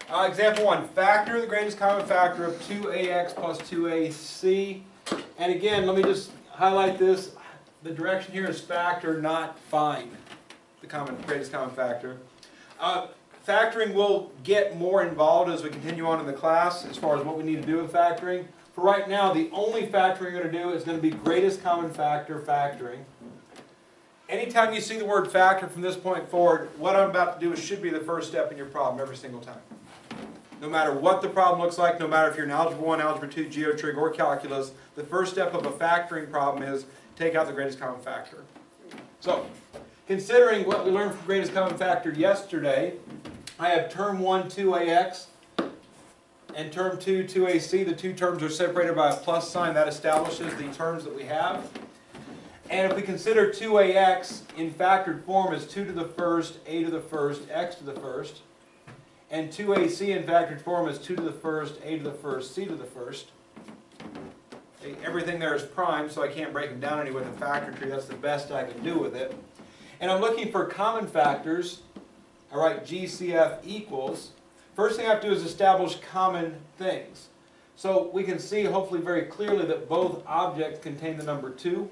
Example 1, factor the greatest common factor of 2ax plus 2ac. And again, let me just highlight this. The direction here is factor, not find the greatest common factor. Factoring will get more involved as we continue on in the class as far as what we need to do with factoring. For right now, the only factoring we're going to do is going to be greatest common factor factoring. Anytime you see the word factor from this point forward, what I'm about to do should be the first step in your problem every single time. No matter what the problem looks like, no matter if you're in Algebra 1, Algebra 2, Geotrig, or Calculus, the first step of a factoring problem is take out the greatest common factor. So, considering what we learned from greatest common factor yesterday, I have term 1, 2ax, and term 2, 2ac. The two terms are separated by a plus sign. That establishes the terms that we have. And if we consider 2ax in factored form as 2 to the first, a to the first, x to the first, and 2ac in factored form as 2 to the first, a to the first, c to the first. Okay, everything there is prime, so I can't break them down any with a factor tree. That's the best I can do with it. And I'm looking for common factors. I write GCF equals. First thing I have to do is establish common things. So we can see hopefully very clearly that both objects contain the number 2.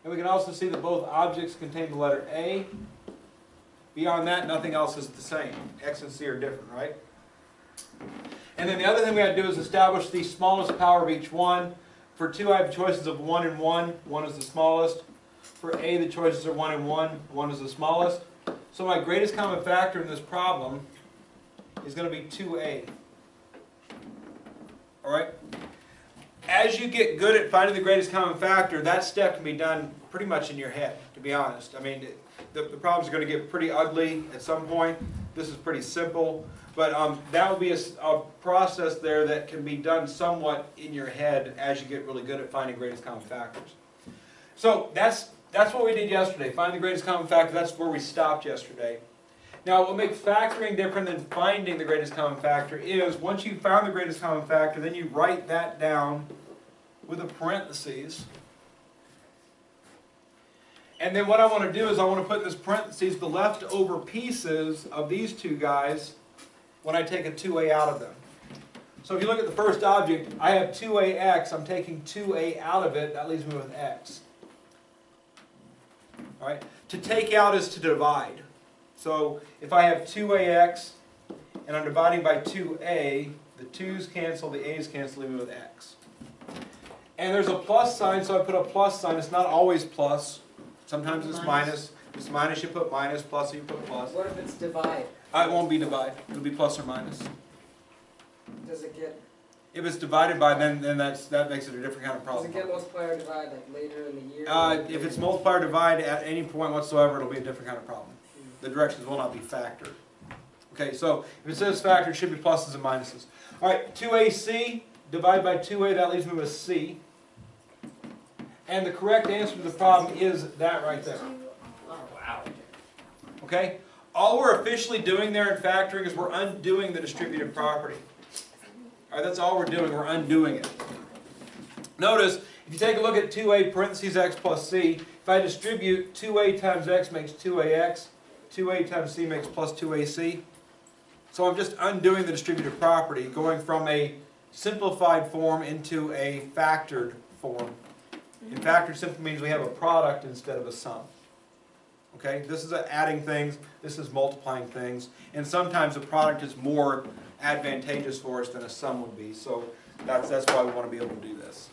And we can also see that both objects contain the letter A. Beyond that, nothing else is the same. X and C are different, right? And then the other thing we have to do is establish the smallest power of each one. For 2, I have choices of 1 and 1. 1 is the smallest. For A, the choices are 1 and 1. 1 is the smallest. So my greatest common factor in this problem is going to be 2A. All right? As you get good at finding the greatest common factor, that step can be done pretty much in your head, to be honest. I mean, the problems are going to get pretty ugly at some point. This is pretty simple. But that will be a process there that can be done somewhat in your head as you get really good at finding greatest common factors. So that's what we did yesterday. Find the greatest common factor. That's where we stopped yesterday. Now, what makes factoring different than finding the greatest common factor is once you've found the greatest common factor, then you write that down with a parentheses. And then what I want to do is I want to put in this parentheses the leftover pieces of these two guys when I take a 2a out of them. So if you look at the first object, I have 2ax. I'm taking 2a out of it. That leaves me with x. All right? To take out is to divide. So if I have 2ax and I'm dividing by 2a, the 2's cancel, the a's cancel, leave me with x. And there's a plus sign, so I put a plus sign. It's not always plus. Sometimes it's minus. If it's minus, you put minus. Plus, you put plus. What if it's divide? It won't be divide. It'll be plus or minus. Does it get... If it's divided by, then that makes it a different kind of problem. Does it get multiplier divide like later in the year? If it's multiplier divide at any point whatsoever, it'll be a different kind of problem. The directions will not be factored. Okay, so if it says factored, it should be pluses and minuses. All right, 2ac, divide by 2a, that leaves me with c. And the correct answer to the problem is that right there. Oh, wow. Okay? All we're officially doing there in factoring is we're undoing the distributive property. All right, that's all we're doing. We're undoing it. Notice, if you take a look at 2a parentheses x plus c, if I distribute 2a times x makes 2ax, 2a times c makes plus 2ac. So I'm just undoing the distributive property, going from a simplified form into a factored form. And factored simply means we have a product instead of a sum. Okay, this is adding things, this is multiplying things, and sometimes a product is more advantageous for us than a sum would be. So that's why we want to be able to do this.